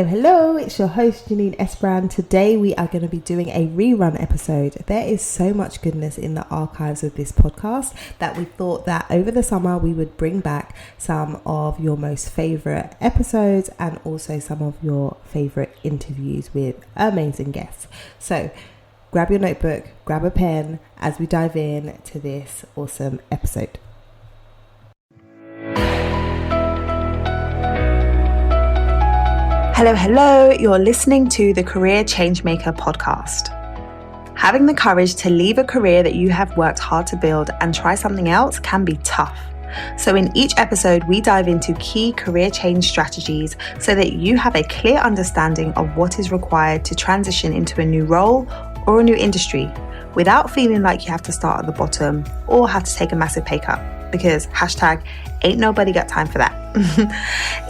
Hello, it's your host Janine Esbrand. Today we are going to be doing a rerun episode. There is so much goodness in the archives of this podcast that we thought that over the summer we would bring back some of your most favorite episodes and also some of your favorite interviews with amazing guests. So grab your notebook, grab a pen as we dive in to this awesome episode. Hello, you're listening to the Career Changemaker podcast. Having the courage to leave a career that you have worked hard to build and try something else can be tough. So in each episode, we dive into key career change strategies so that you have a clear understanding of what is required to transition into a new role or a new industry without feeling like you have to start at the bottom or have to take a massive pay cut, because #ain't nobody got time for that.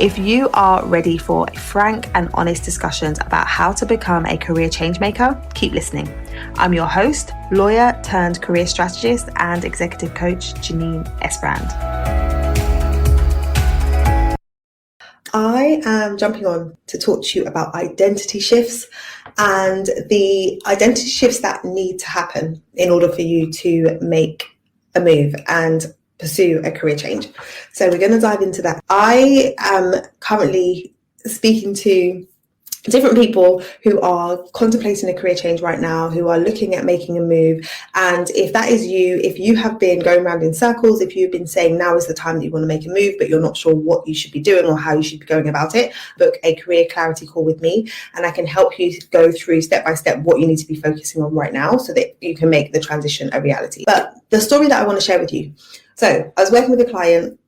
If you are ready for frank and honest discussions about how to become a career change maker, keep listening. I'm your host, lawyer turned career strategist and executive coach, Janine Esbrand. I am jumping on to talk to you about identity shifts and the identity shifts that need to happen in order for you to make a move and pursue a career change. So we're going to dive into that. I am currently speaking to different people who are contemplating a career change right now, who are looking at making a move. And if that is you, if you have been going around in circles, if you've been saying now is the time that you want to make a move, but you're not sure what you should be doing or how you should be going about it, book a career clarity call with me and I can help you go through step by step what you need to be focusing on right now so that you can make the transition a reality. But the story that I want to share with you. So I was working with a client,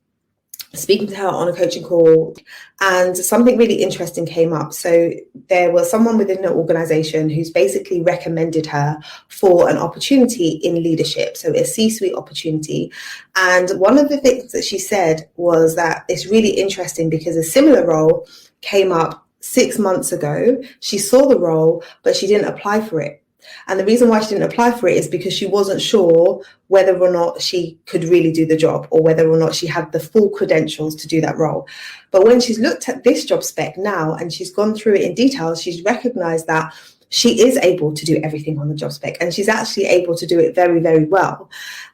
speaking to her on a coaching call, and something really interesting came up. So there was someone within the organization who's basically recommended her for an opportunity in leadership, so a C-suite opportunity. And one of the things that she said was that it's really interesting because a similar role came up 6 months ago. She saw the role, but she didn't apply for it. And the reason why she didn't apply for it is because she wasn't sure whether or not she could really do the job or whether or not she had the full credentials to do that role. But when she's looked at this job spec now and she's gone through it in detail, she's recognized that she is able to do everything on the job spec and she's actually able to do it very, very well.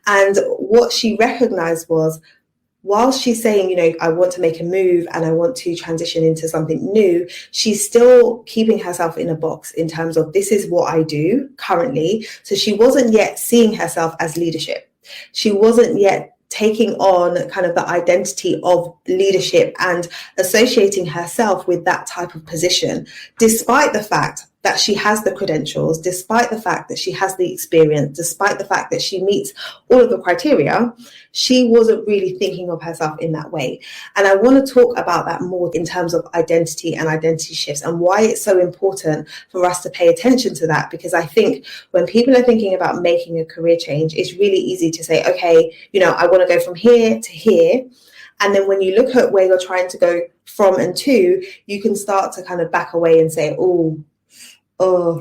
And what she recognized was, while she's saying, I want to make a move and I want to transition into something new, she's still keeping herself in a box in terms of this is what I do currently. So she wasn't yet seeing herself as leadership. She wasn't yet taking on kind of the identity of leadership and associating herself with that type of position, despite the fact that she has the credentials, despite the fact that she has the experience, despite the fact that she meets all of the criteria, she wasn't really thinking of herself in that way. And I want to talk about that more in terms of identity and identity shifts and why it's so important for us to pay attention to that. Because I think when people are thinking about making a career change, it's really easy to say, okay, I want to go from here to here. And then when you look at where you're trying to go from and to, you can start to kind of back away and say, oh,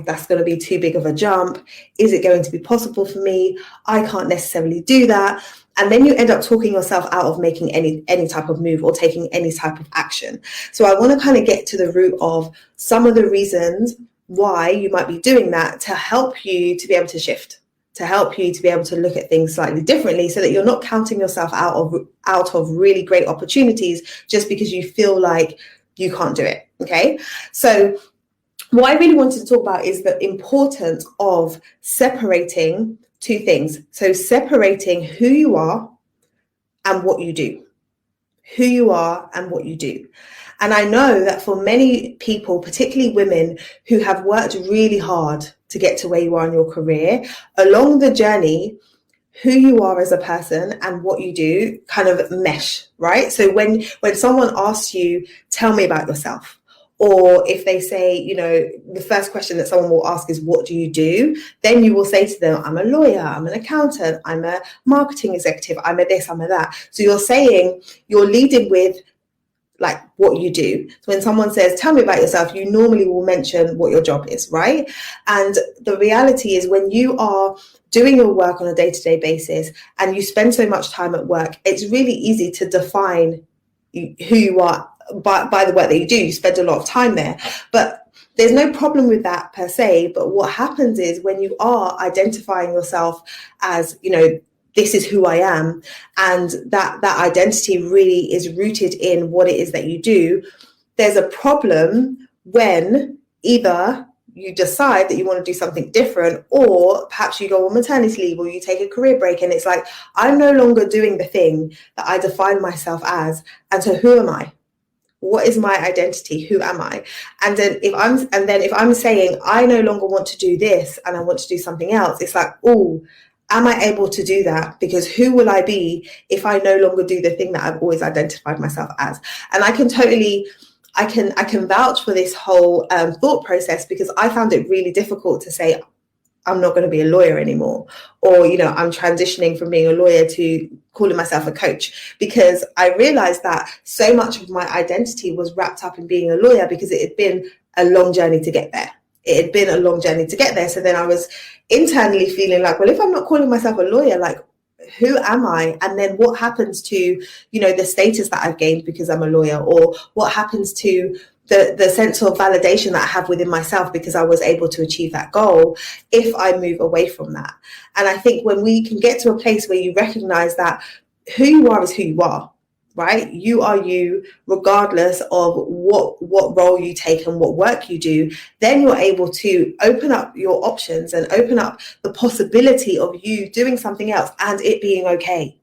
that's going to be too big of a jump. Is it going to be possible for me? I can't necessarily do that. And then you end up talking yourself out of making any type of move or taking any type of action. So I want to kind of get to the root of some of the reasons why you might be doing that to help you to be able to shift, to help you to be able to look at things slightly differently so that you're not counting yourself out of really great opportunities just because you feel like you can't do it. Okay. So what I really wanted to talk about is the importance of separating two things. So separating who you are and what you do. Who you are and what you do. And I know that for many people, particularly women who have worked really hard to get to where you are in your career, along the journey, who you are as a person and what you do kind of mesh, right? So when someone asks you, tell me about yourself, or if they say, the first question that someone will ask is, what do you do? Then you will say to them, I'm a lawyer, I'm an accountant, I'm a marketing executive, I'm a this, I'm a that. So you're leading with like what you do. So when someone says, tell me about yourself, you normally will mention what your job is, right? And the reality is when you are doing your work on a day-to-day basis and you spend so much time at work, it's really easy to define who you are by the work that you do. You spend a lot of time there, but there's no problem with that per se. But what happens is when you are identifying yourself as, this is who I am, and that identity really is rooted in what it is that you do, there's a problem when either you decide that you want to do something different, or perhaps you go on maternity leave, or you take a career break, and it's like, I'm no longer doing the thing that I define myself as. And so who am I? What is my identity? Who am I? And then if I'm saying I no longer want to do this and I want to do something else, it's like, oh, am I able to do that? Because who will I be if I no longer do the thing that I've always identified myself as? And I can vouch for this whole thought process, because I found it really difficult to say, I'm not going to be a lawyer anymore, or, I'm transitioning from being a lawyer to calling myself a coach, because I realized that so much of my identity was wrapped up in being a lawyer, because it had been a long journey to get there. So then I was internally feeling like, well, if I'm not calling myself a lawyer, like, who am I? And then what happens to, the status that I've gained because I'm a lawyer, or what happens to the sense of validation that I have within myself because I was able to achieve that goal if I move away from that. And I think when we can get to a place where you recognize that who you are is who you are, right? You are you regardless of what role you take and what work you do, then you're able to open up your options and open up the possibility of you doing something else and it being okay.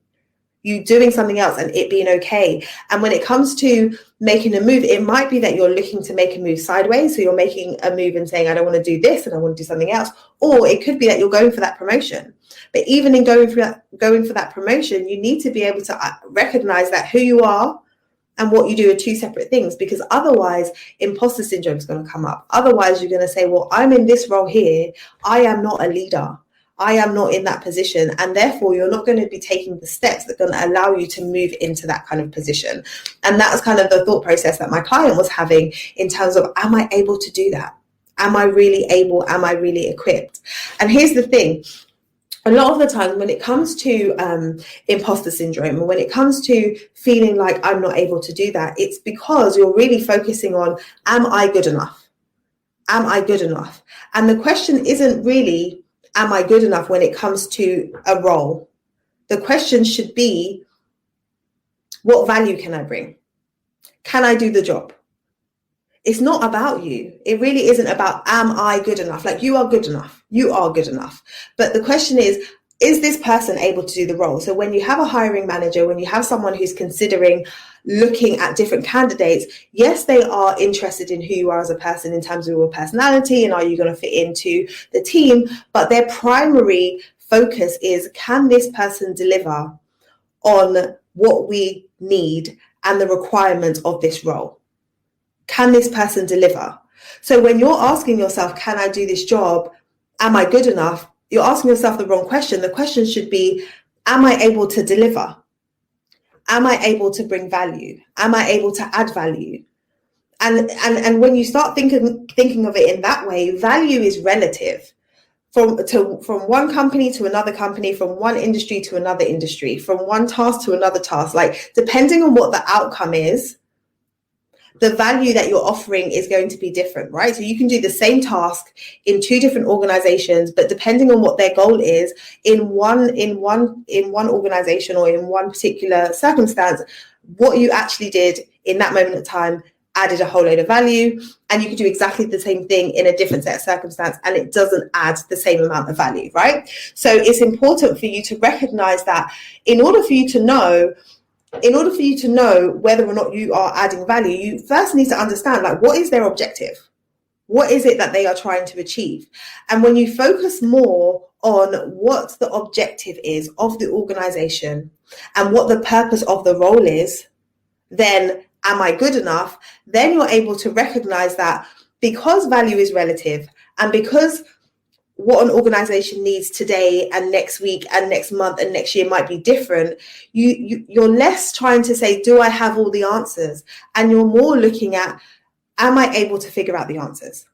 You doing something else and it being okay. And when it comes to making a move, it might be that you're looking to make a move sideways. So you're making a move and saying, I don't want to do this and I want to do something else. Or it could be that you're going for that promotion. But even in going for that promotion, you need to be able to recognize that who you are and what you do are two separate things, because otherwise imposter syndrome is going to come up. Otherwise, you're going to say, well, I'm in this role here. I am not a leader. I am not in that position, and therefore you're not going to be taking the steps that are going to allow you to move into that kind of position. And that's kind of the thought process that my client was having in terms of, am I able to do that? Am I really able? Am I really equipped? And here's the thing. A lot of the time when it comes to imposter syndrome, and when it comes to feeling like I'm not able to do that, it's because you're really focusing on, am I good enough? Am I good enough? And the question isn't really, am I good enough when it comes to a role? The question should be, what value can I bring? Can I do the job? It's not about you. It really isn't about, am I good enough? Like, you are good enough. You are good enough. But the question is this person able to do the role? So when you have a hiring manager, when you have someone who's considering looking at different candidates, yes, they are interested in who you are as a person in terms of your personality and are you going to fit into the team, but their primary focus is, can this person deliver on what we need and the requirements of this role? Can this person deliver? So when you're asking yourself, can I do this job? Am I good enough? You're asking yourself the wrong question. The question should be, am I able to deliver? Am I able to bring value? Am I able to add value? And when you start thinking of it in that way, value is relative. From one company to another company, from one industry to another industry, from one task to another task. Like, depending on what the outcome is, the value that you're offering is going to be different, right? So you can do the same task in two different organizations, but depending on what their goal is, in one organization or in one particular circumstance, what you actually did in that moment of time added a whole load of value, and you could do exactly the same thing in a different set of circumstance and it doesn't add the same amount of value, right? So it's important for you to recognize that in order for you to know whether or not you are adding value, you first need to understand, like, what is their objective? What is it that they are trying to achieve? And when you focus more on what the objective is of the organization and what the purpose of the role is, then am I good enough? Then you're able to recognize that because value is relative and because what an organization needs today and next week and next month and next year might be different, you're less trying to say, do I have all the answers? And you're more looking at, am I able to figure out the answers?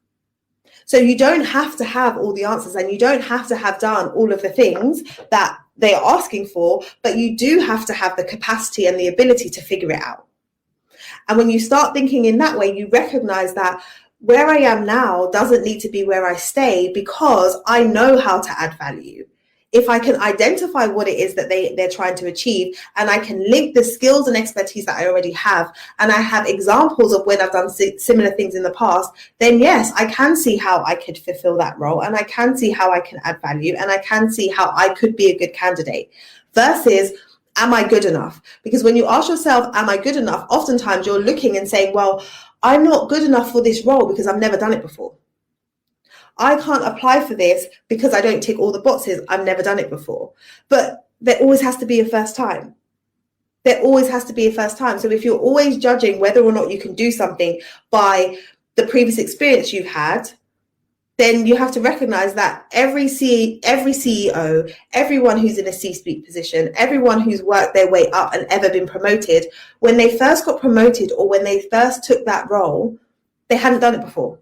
So you don't have to have all the answers and you don't have to have done all of the things that they are asking for, but you do have to have the capacity and the ability to figure it out. And when you start thinking in that way, you recognize that where I am now doesn't need to be where I stay, because I know how to add value. If I can identify what it is that they're trying to achieve, and I can link the skills and expertise that I already have, and I have examples of when I've done similar things in the past, then yes, I can see how I could fulfill that role, and I can see how I can add value, and I can see how I could be a good candidate. Versus, am I good enough? Because when you ask yourself, am I good enough? Oftentimes you're looking and saying, well, I'm not good enough for this role because I've never done it before. I can't apply for this because I don't tick all the boxes. I've never done it before. But there always has to be a first time. There always has to be a first time. So if you're always judging whether or not you can do something by the previous experience you've had, then you have to recognize that every CEO, everyone who's in a C-suite position, everyone who's worked their way up and ever been promoted, when they first got promoted or when they first took that role, they hadn't done it before.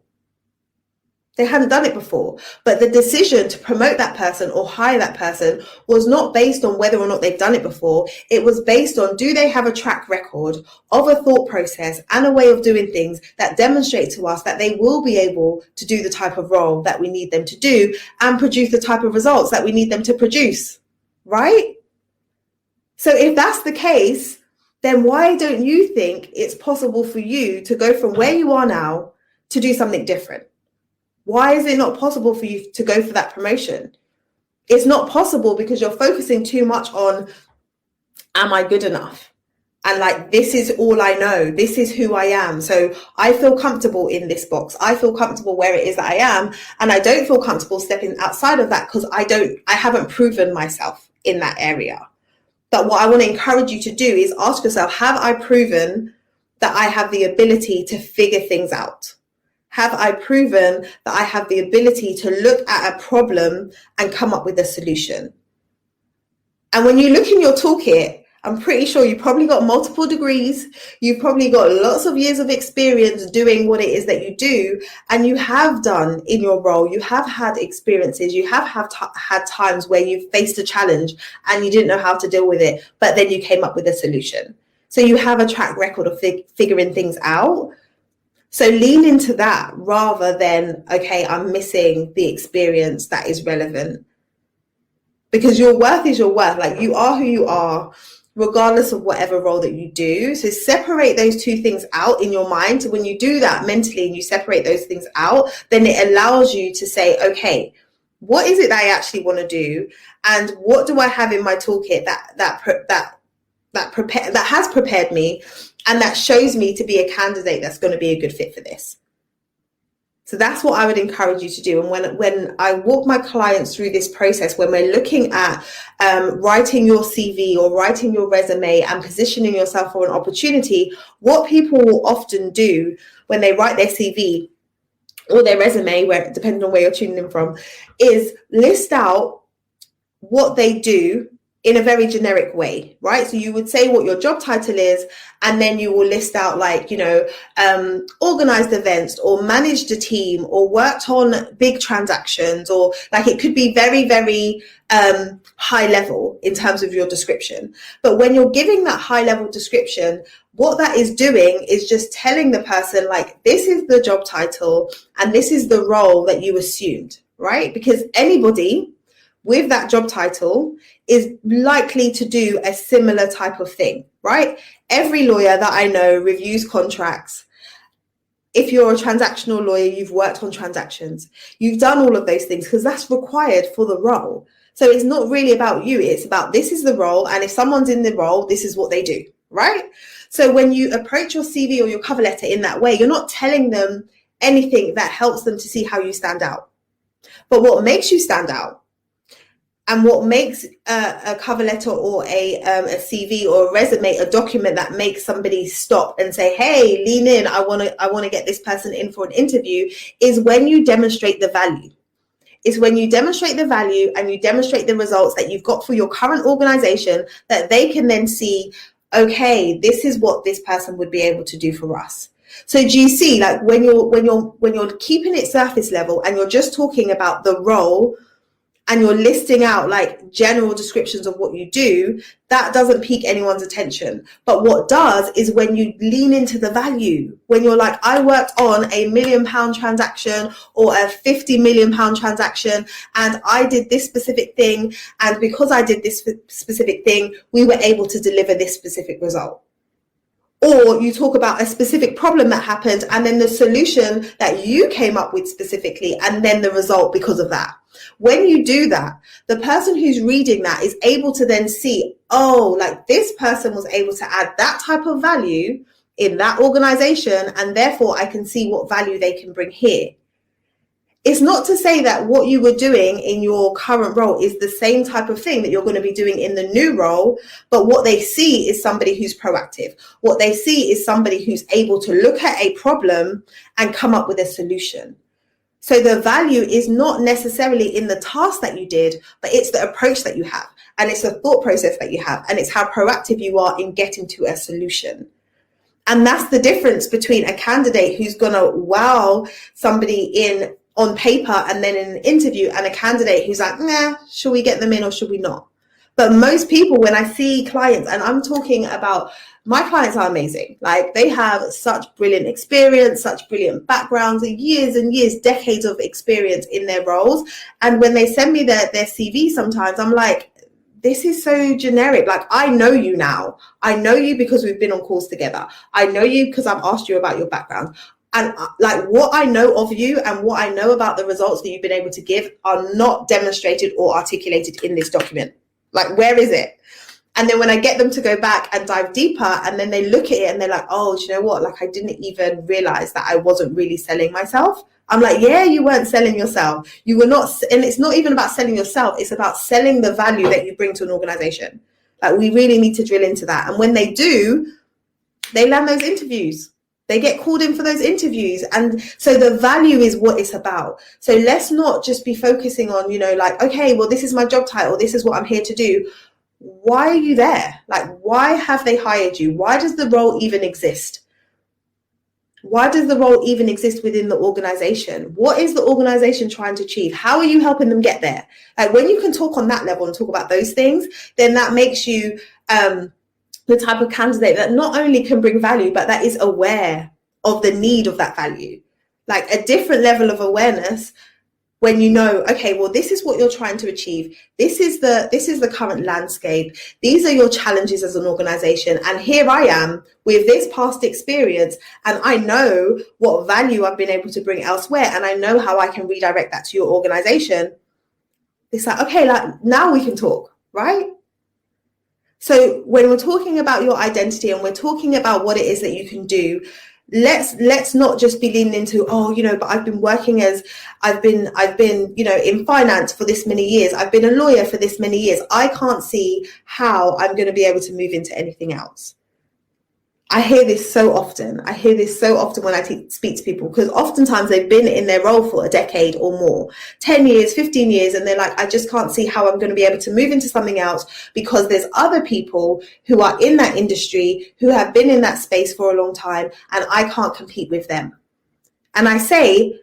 They hadn't done it before. But the decision to promote that person or hire that person was not based on whether or not they've done it before. It was based on, do they have a track record of a thought process and a way of doing things that demonstrate to us that they will be able to do the type of role that we need them to do and produce the type of results that we need them to produce, right? So if that's the case, then why don't you think it's possible for you to go from where you are now to do something different? Why is it not possible for you to go for that promotion? It's not possible because you're focusing too much on, am I good enough? And like, this is all I know. This is who I am. So I feel comfortable in this box. I feel comfortable where it is that I am. And I don't feel comfortable stepping outside of that because I haven't proven myself in that area. But what I want to encourage you to do is ask yourself, have I proven that I have the ability to figure things out? Have I proven that I have the ability to look at a problem and come up with a solution? And when you look in your toolkit, I'm pretty sure you've probably got multiple degrees. You've probably got lots of years of experience doing what it is that you do. And you have done in your role, you have had experiences, you have had times where you've faced a challenge and you didn't know how to deal with it, but then you came up with a solution. So you have a track record of figuring things out. So lean into that rather than, okay, I'm missing the experience that is relevant. Because your worth is your worth. Like, you are who you are, regardless of whatever role that you do. So separate those two things out in your mind. So when you do that mentally and you separate those things out, then it allows you to say, okay, what is it that I actually want to do? And what do I have in my toolkit that has prepared me and that shows me to be a candidate that's going to be a good fit for this? So that's what I would encourage you to do. And when I walk my clients through this process, when we're looking at writing your CV or writing your resume and positioning yourself for an opportunity, what people will often do when they write their CV or their resume, depending on where you're tuning in from, is list out what they do in a very generic way, right? So you would say what your job title is, and then you will list out, like, organized events or managed a team or worked on big transactions, or like, it could be very, very high level in terms of your description. But when you're giving that high level description, what that is doing is just telling the person, like, this is the job title and this is the role that you assumed, right? Because anybody with that job title is likely to do a similar type of thing, right? Every lawyer that I know reviews contracts. If you're a transactional lawyer, you've worked on transactions. You've done all of those things because that's required for the role. So it's not really about you. It's about, this is the role. And if someone's in the role, this is what they do, right? So when you approach your CV or your cover letter in that way, you're not telling them anything that helps them to see how you stand out. But what makes you stand out, and what makes a cover letter or a CV or a resume, a document that makes somebody stop and say, hey, lean in, I want to get this person in for an interview, is when you demonstrate the value. It's when you demonstrate the value and you demonstrate the results that you've got for your current organization, that they can then see, okay, this is what this person would be able to do for us. So do you see, like, when you're keeping it surface level and you're just talking about the role and you're listing out like general descriptions of what you do, that doesn't pique anyone's attention. But what does is when you lean into the value, when you're like, I worked on a £1 million transaction or a £50 million transaction, and I did this specific thing. And because I did this specific thing, we were able to deliver this specific result. Or you talk about a specific problem that happened and then the solution that you came up with specifically, and then the result because of that. When you do that, the person who's reading that is able to then see, oh, like this person was able to add that type of value in that organization, and therefore I can see what value they can bring here. It's not to say that what you were doing in your current role is the same type of thing that you're going to be doing in the new role, but what they see is somebody who's proactive. What they see is somebody who's able to look at a problem and come up with a solution. So the value is not necessarily in the task that you did, but it's the approach that you have, and it's the thought process that you have, and it's how proactive you are in getting to a solution. And that's the difference between a candidate who's going to wow somebody on paper and then in an interview, and a candidate who's like, nah, should we get them in or should we not? But most people, when I see clients, and I'm talking about, my clients are amazing. Like, they have such brilliant experience, such brilliant backgrounds, years and years, decades of experience in their roles. And when they send me their CV sometimes, I'm like, this is so generic. Like, I know you now. I know you because we've been on calls together. I know you because I've asked you about your background. And like, what I know of you and what I know about the results that you've been able to give are not demonstrated or articulated in this document. Like, where is it? And then when I get them to go back and dive deeper, and then they look at it and they're like, oh, do you know what? Like, I didn't even realize that I wasn't really selling myself. I'm like, yeah, you weren't selling yourself. You were not. And it's not even about selling yourself. It's about selling the value that you bring to an organization. Like, we really need to drill into that. And when they do, they land those interviews. They get called in for those interviews. And so the value is what it's about. So let's not just be focusing on, like, okay, well, this is my job title. This is what I'm here to do. Why are you there? Like, why have they hired you? Why does the role even exist? Why does the role even exist within the organization? What is the organization trying to achieve? How are you helping them get there? Like, when you can talk on that level and talk about those things, then that makes you the type of candidate that not only can bring value, but that is aware of the need of that value. Like, a different level of awareness when you know, okay, well, this is what you're trying to achieve. This is the current landscape. These are your challenges as an organization. And here I am with this past experience, and I know what value I've been able to bring elsewhere, and I know how I can redirect that to your organization. It's like, okay, like, now we can talk, right? So when we're talking about your identity and we're talking about what it is that you can do, let's not just be leaning into, but I've been working I've been, in finance for this many years. I've been a lawyer for this many years. I can't see how I'm going to be able to move into anything else. I hear this so often. When I speak to people, because oftentimes they've been in their role for a decade or more, 10 years, 15 years, and they're like, I just can't see how I'm going to be able to move into something else because there's other people who are in that industry who have been in that space for a long time, and I can't compete with them. And I say,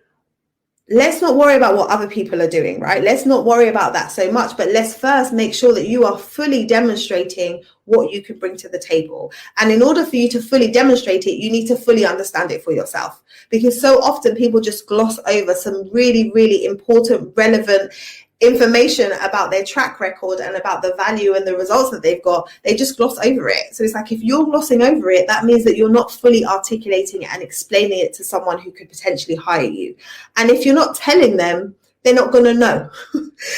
let's not worry about what other people are doing, right? Let's not worry about that so much, but let's first make sure that you are fully demonstrating what you can bring to the table. And in order for you to fully demonstrate it, you need to fully understand it for yourself. Because so often people just gloss over some really, really important, relevant information about their track record and about the value and the results that they've got. They just gloss over it. So it's like, if you're glossing over it, that means that you're not fully articulating it and explaining it to someone who could potentially hire you. And if you're not telling them, they're not going to know.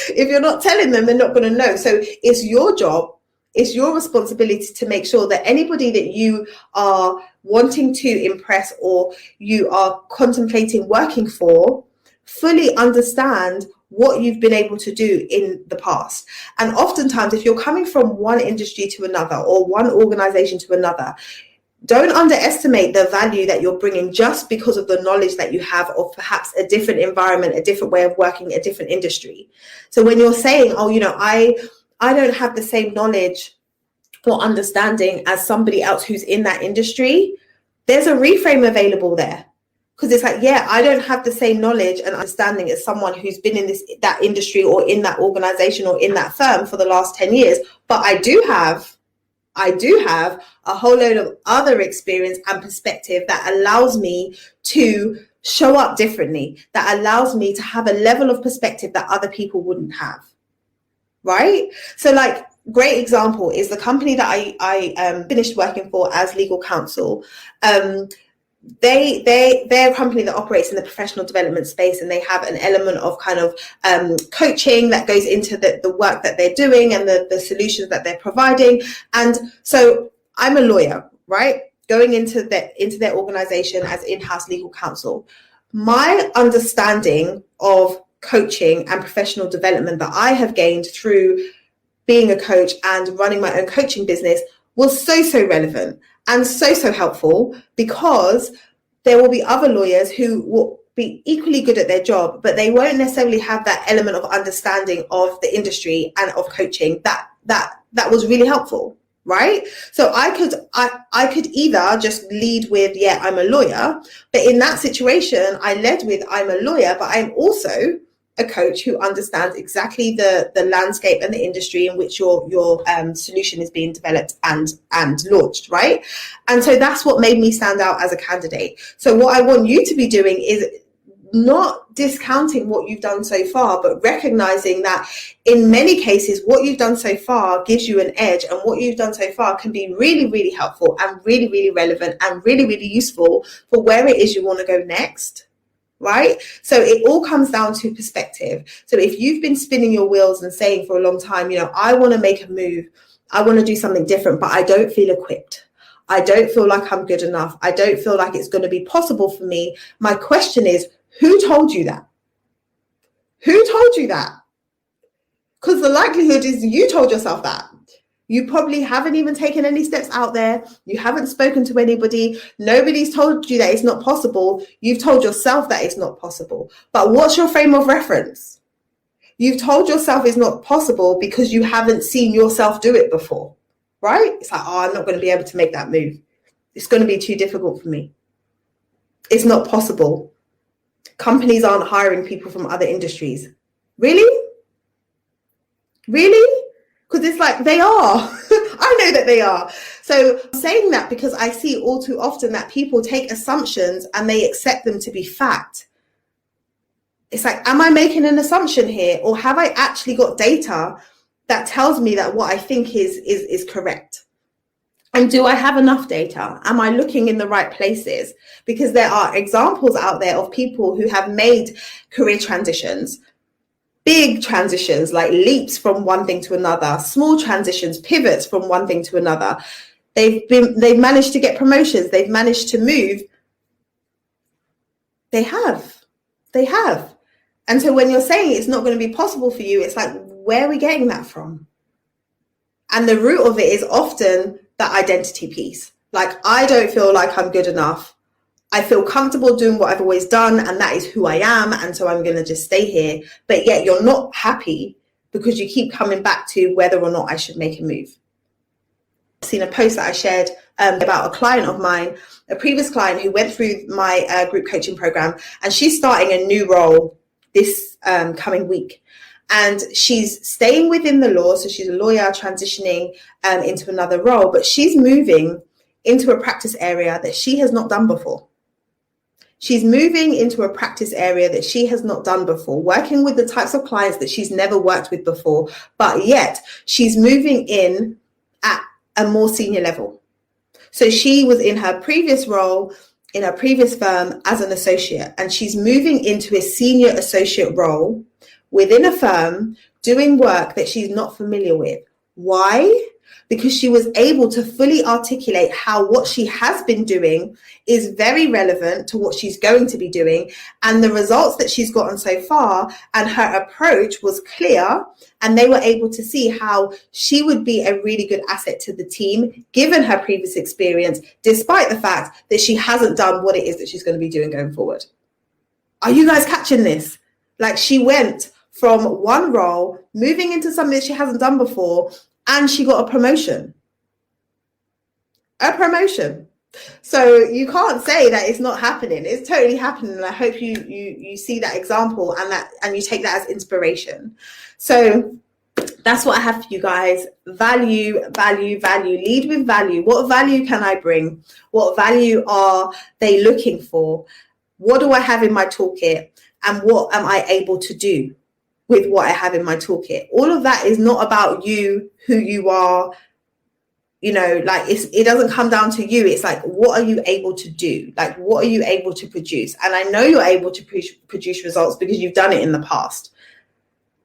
If you're not telling them, they're not going to know. So it's your job, it's your responsibility to make sure that anybody that you are wanting to impress or you are contemplating working for fully understand what you've been able to do in the past. And oftentimes, if you're coming from one industry to another or one organization to another, don't underestimate the value that you're bringing just because of the knowledge that you have of perhaps a different environment, a different way of working, a different industry. So when you're saying, I don't have the same knowledge or understanding as somebody else who's in that industry, there's a reframe available there. Because it's like, yeah, I don't have the same knowledge and understanding as someone who's been in that industry or in that organization or in that firm for the last 10 years. But I do have a whole load of other experience and perspective that allows me to show up differently, that allows me to have a level of perspective that other people wouldn't have. Right? So like, great example is the company that I finished working for as legal counsel. They're a company that operates in the professional development space, and they have an element of kind of coaching that goes into the work that they're doing and the solutions that they're providing. And so I'm a lawyer, right? Going into their organization as in-house legal counsel. My understanding of coaching and professional development that I have gained through being a coach and running my own coaching business was so relevant and so helpful, because there will be other lawyers who will be equally good at their job, but they won't necessarily have that element of understanding of the industry and of coaching that was really helpful, right? So I could either just lead with, yeah, I'm a lawyer, but in that situation, I led with, I'm a lawyer, but I'm also a coach who understands exactly the landscape and the industry in which your solution is being developed and launched, right? And so that's what made me stand out as a candidate. So what I want you to be doing is not discounting what you've done so far, but recognizing that in many cases, what you've done so far gives you an edge, and what you've done so far can be really, really helpful and really, really relevant and really, really useful for where it is you want to go next. Right? So it all comes down to perspective. So if you've been spinning your wheels and saying for a long time, you know, I want to make a move, I want to do something different, but I don't feel equipped. I don't feel like I'm good enough. I don't feel like it's going to be possible for me. My question is, who told you that? Who told you that? Because the likelihood is you told yourself that. You probably haven't even taken any steps out there. You haven't spoken to anybody. Nobody's told you that it's not possible. You've told yourself that it's not possible. But what's your frame of reference? You've told yourself it's not possible because you haven't seen yourself do it before, right? It's like, oh, I'm not going to be able to make that move. It's going to be too difficult for me. It's not possible. Companies aren't hiring people from other industries. Really? Really? Because it's like, they are. I know that they are. So I'm saying that because I see all too often that people take assumptions and they accept them to be fact. It's like, am I making an assumption here, or have I actually got data that tells me that what I think is correct? And do I have enough data? Am I looking in the right places? Because there are examples out there of people who have made career transitions, big transitions, like leaps from one thing to another, small transitions, pivots from one thing to another. They've managed to get promotions. They've managed to move. They have. And so when you're saying it's not going to be possible for you, it's like, where are we getting that from? And the root of it is often that identity piece. Like, I don't feel like I'm good enough. I feel comfortable doing what I've always done, and that is who I am, and so I'm going to just stay here. But yet you're not happy because you keep coming back to whether or not I should make a move. I've seen a post that I shared about a client of mine, a previous client who went through my group coaching program, and she's starting a new role this coming week. And she's staying within the law, so she's a lawyer transitioning into another role, but she's moving into a practice area that she has not done before. She's moving into a practice area that she has not done before, working with the types of clients that she's never worked with before, but yet she's moving in at a more senior level. So she was in her previous role, in her previous firm as an associate, and she's moving into a senior associate role within a firm doing work that she's not familiar with. Why? Because she was able to fully articulate how what she has been doing is very relevant to what she's going to be doing, and the results that she's gotten so far, and her approach was clear, and they were able to see how she would be a really good asset to the team given her previous experience, despite the fact that she hasn't done what it is that she's going to be doing going forward. Are you guys catching this? Like, she went from one role, moving into something that she hasn't done before, and she got a promotion. So you can't say that it's not happening. It's totally happening. And I hope you see that example and you take that as inspiration. So that's what I have for you guys. Value, value, value. Lead with value. What value can I bring? What value are they looking for? What do I have in my toolkit? And what am I able to do with what I have in my toolkit? All of that is not about you, who you are. Like it doesn't come down to you. It's like, what are you able to do? Like, what are you able to produce? And I know you're able to produce results because you've done it in the past.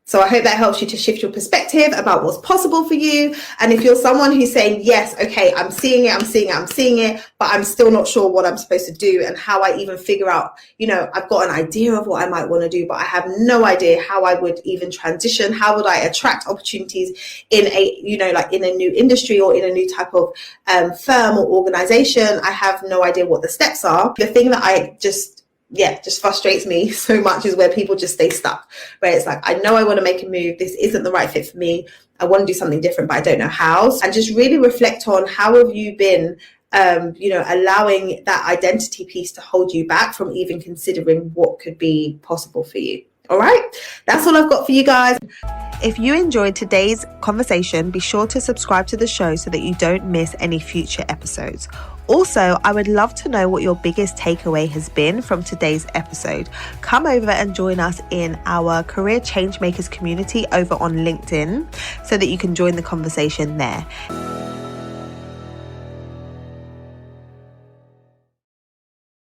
So I hope that helps you to shift your perspective about what's possible for you. And if you're someone who's saying, yes, okay, I'm seeing it, but I'm still not sure what I'm supposed to do and how I even figure out, I've got an idea of what I might want to do, but I have no idea how I would even transition. How would I attract opportunities in in a new industry or in a new type of firm or organization? I have no idea what the steps are. The thing that just frustrates me so much is where people just stay stuck, where it's like, I know I want to make a move. This isn't the right fit for me. I want to do something different, but I don't know how. And just really reflect on how have you been, allowing that identity piece to hold you back from even considering what could be possible for you. All right. That's all I've got for you guys. If you enjoyed today's conversation, be sure to subscribe to the show so that you don't miss any future episodes. Also, I would love to know what your biggest takeaway has been from today's episode. Come over and join us in our Career Changemakers community over on LinkedIn so that you can join the conversation there.